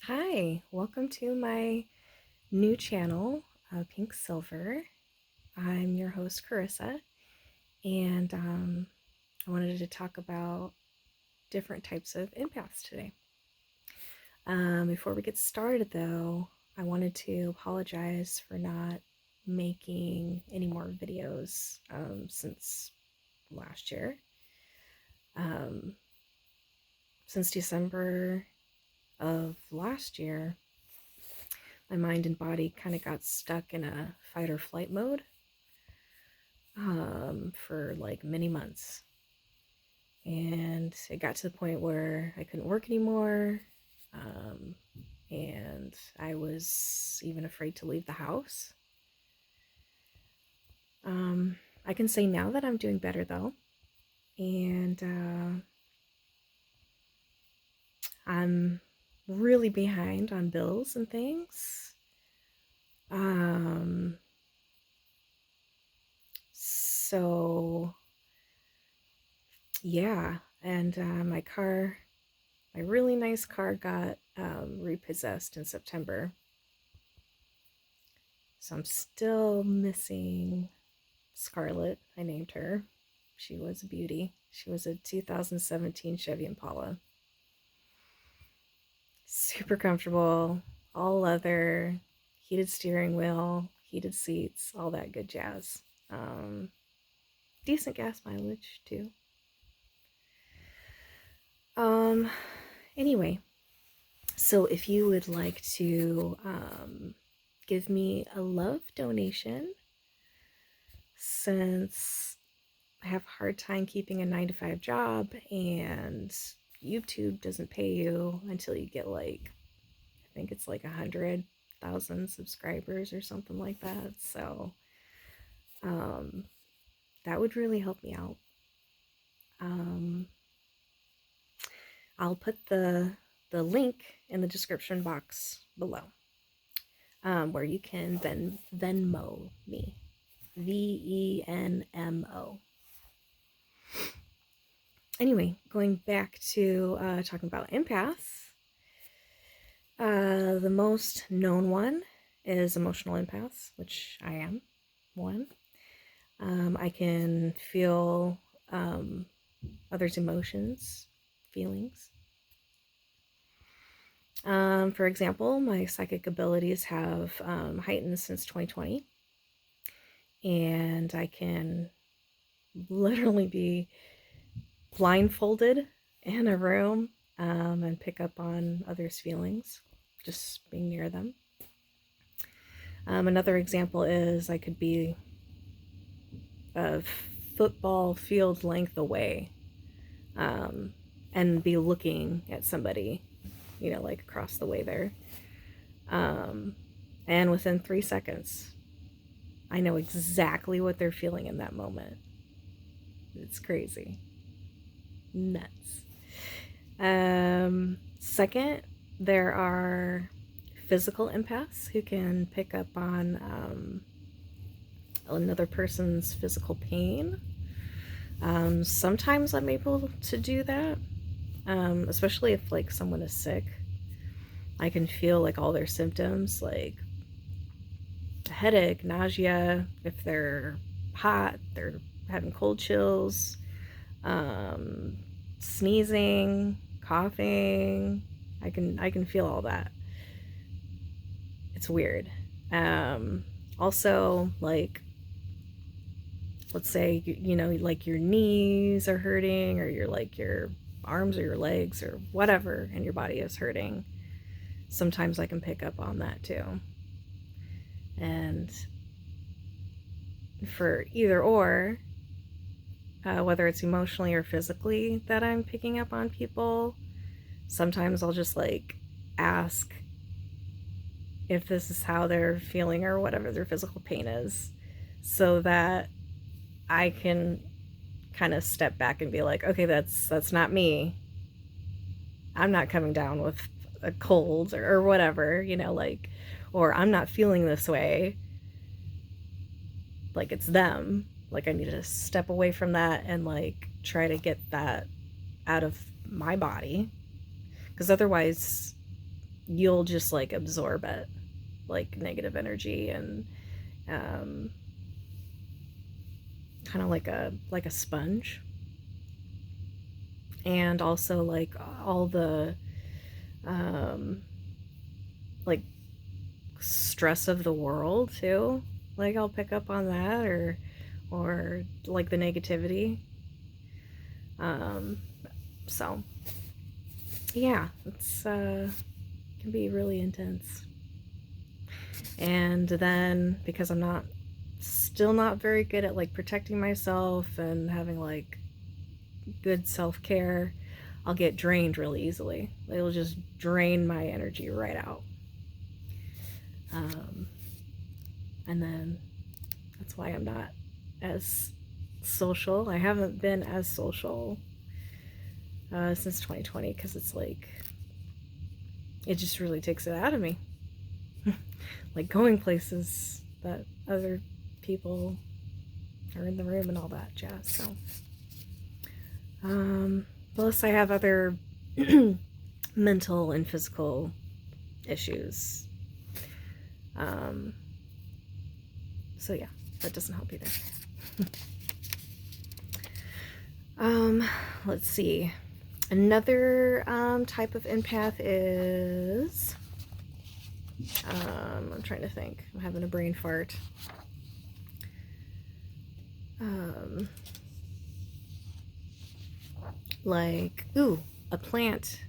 Hi, welcome to my new channel, Pink Silver. I'm your host, Carissa, and I wanted to talk about different types of empaths today. Before we get started, though, I wanted to apologize for not making any more videos since last year. Since December of last year, my mind and body kind of got stuck in a fight or flight mode for like many months. And it got to the point where I couldn't work anymore. And I was even afraid to leave the house. I can say now that I'm doing better though. And I'm really behind on bills and things. So yeah, and my really nice car got repossessed in September. So I'm still missing Scarlett. I named her. She was a beauty. She was a 2017 Chevy Impala. Super comfortable, all leather, heated steering wheel, heated seats, all that good jazz. Decent gas mileage too. Anyway, so if you would like to give me a love donation, since I have a hard time keeping a 9-to-5 job and YouTube doesn't pay you until you get like, I think it's like 100,000 subscribers or something like that. So that would really help me out. I'll put the link in the description box below, where you can Venmo me. Venmo. Anyway, going back to talking about empaths, the most known one is emotional empaths, which I am one. I can feel others' emotions, feelings. For example, my psychic abilities have heightened since 2020, and I can literally be blindfolded in a room and pick up on others' feelings just being near them. Another example is I could be a football field length away and be looking at somebody, like across the way there. And within 3 seconds, I know exactly what they're feeling in that moment. It's crazy. Nuts. Second, there are physical empaths who can pick up on another person's physical pain. Sometimes I'm able to do that, especially if like someone is sick. I can feel like all their symptoms, like headache, nausea. If they're hot, they're having cold chills, sneezing, coughing. I can feel all that. It's weird. Also, like, let's say like your knees are hurting, or your arms or your legs or whatever, and your body is hurting. Sometimes I can pick up on that too. And for either or, whether it's emotionally or physically that I'm picking up on people, sometimes I'll just like ask if this is how they're feeling or whatever their physical pain is, so that I can kind of step back and be like, okay, that's not me. I'm not coming down with a cold or whatever, like, or I'm not feeling this way. Like, it's them. Like, I need to step away from that and like try to get that out of my body, because otherwise you'll just like absorb it, like negative energy, and kind of like a sponge. And also like all the like stress of the world too. Like I'll pick up on that, or like the negativity. So yeah, it's can be really intense. And then because I'm not still not very good at like protecting myself and having like good self-care, I'll get drained really easily. It'll just drain my energy right out. And then that's why I'm not as social. I haven't been as social since 2020, because it's like it just really takes it out of me. Like going places that other people are in the room and all that jazz. So plus I have other mental and physical issues. So yeah, that doesn't help either. Let's see. Another type of empath is, I'm trying to think. I'm having a brain fart. Like, ooh, a plant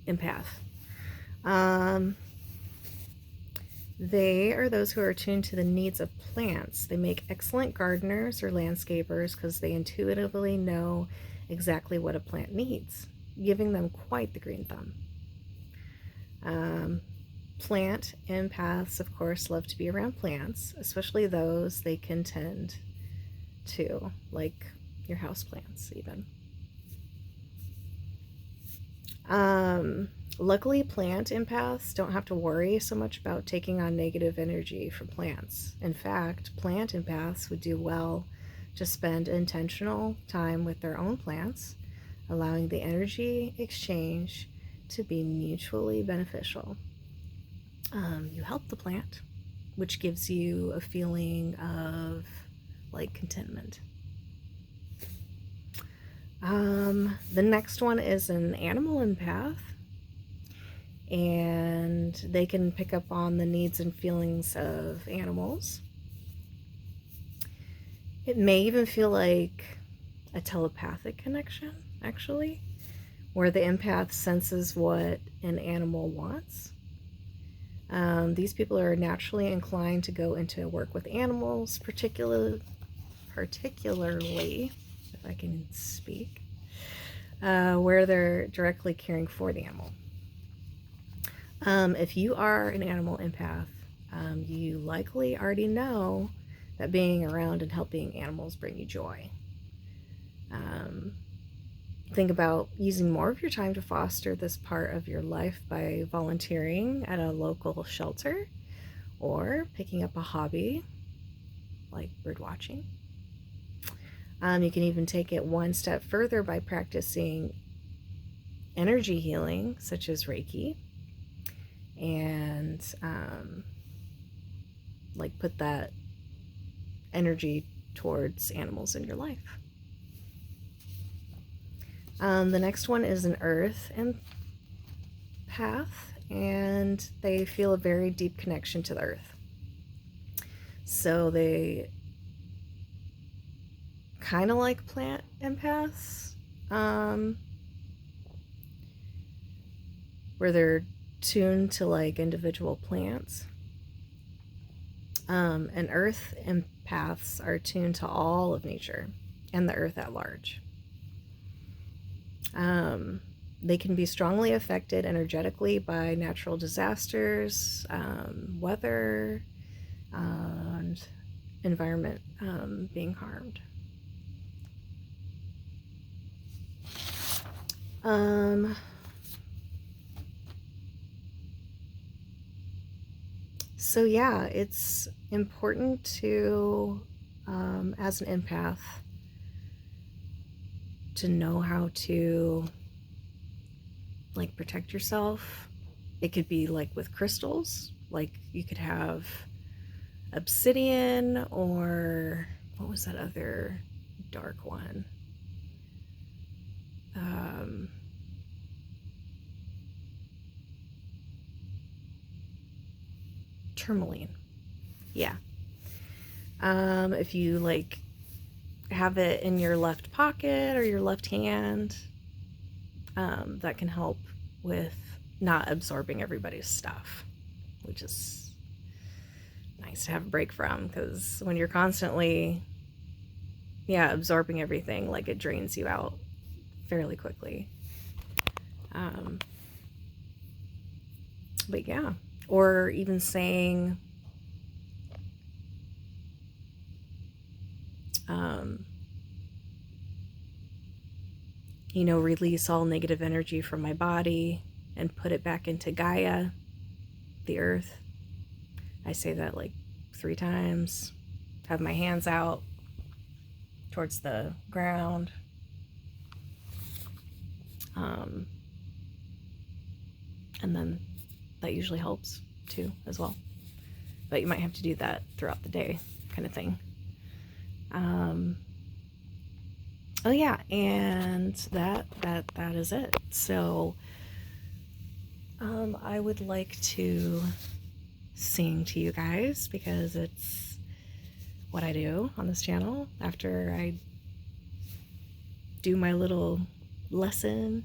empath. They are those who are attuned to the needs of plants. They make excellent gardeners or landscapers because they intuitively know exactly what a plant needs, giving them quite the green thumb. Plant empaths, of course, love to be around plants, especially those they can tend to, like your house plants even. Luckily, plant empaths don't have to worry so much about taking on negative energy from plants. In fact, plant empaths would do well to spend intentional time with their own plants, allowing the energy exchange to be mutually beneficial. You help the plant, which gives you a feeling of like contentment. The next one is an animal empath, and they can pick up on the needs and feelings of animals. It may even feel like a telepathic connection, actually, where the empath senses what an animal wants. These people are naturally inclined to go into work with animals, particularly, if I can speak, where they're directly caring for the animal. If you are an animal empath, you likely already know that being around and helping animals bring you joy. Think about using more of your time to foster this part of your life by volunteering at a local shelter or picking up a hobby like bird watching. You can even take it one step further by practicing energy healing, such as Reiki, and like put that energy towards animals in your life. The next one is an earth empath, and they feel a very deep connection to the earth. So they kind of like plant empaths, where they're tuned to like individual plants. And earth empaths are tuned to all of nature and the earth at large. They can be strongly affected energetically by natural disasters, weather, and environment being harmed. So yeah, it's important to, as an empath, to know how to like protect yourself It could be like with crystals, like you could have obsidian, or what was that other dark one? Tourmaline. Yeah. If you like have it in your left pocket or your left hand, that can help with not absorbing everybody's stuff, which is nice to have a break from, because when you're constantly, yeah, absorbing everything, like it drains you out fairly quickly. But yeah, or even saying, you know, release all negative energy from my body and put it back into Gaia, the earth. I say that like 3 times. Have my hands out towards the ground. And then that usually helps too as well. But you might have to do that throughout the day, kind of thing. Oh yeah, and that is it. So I would like to sing to you guys, because it's what I do on this channel after I do my little lesson.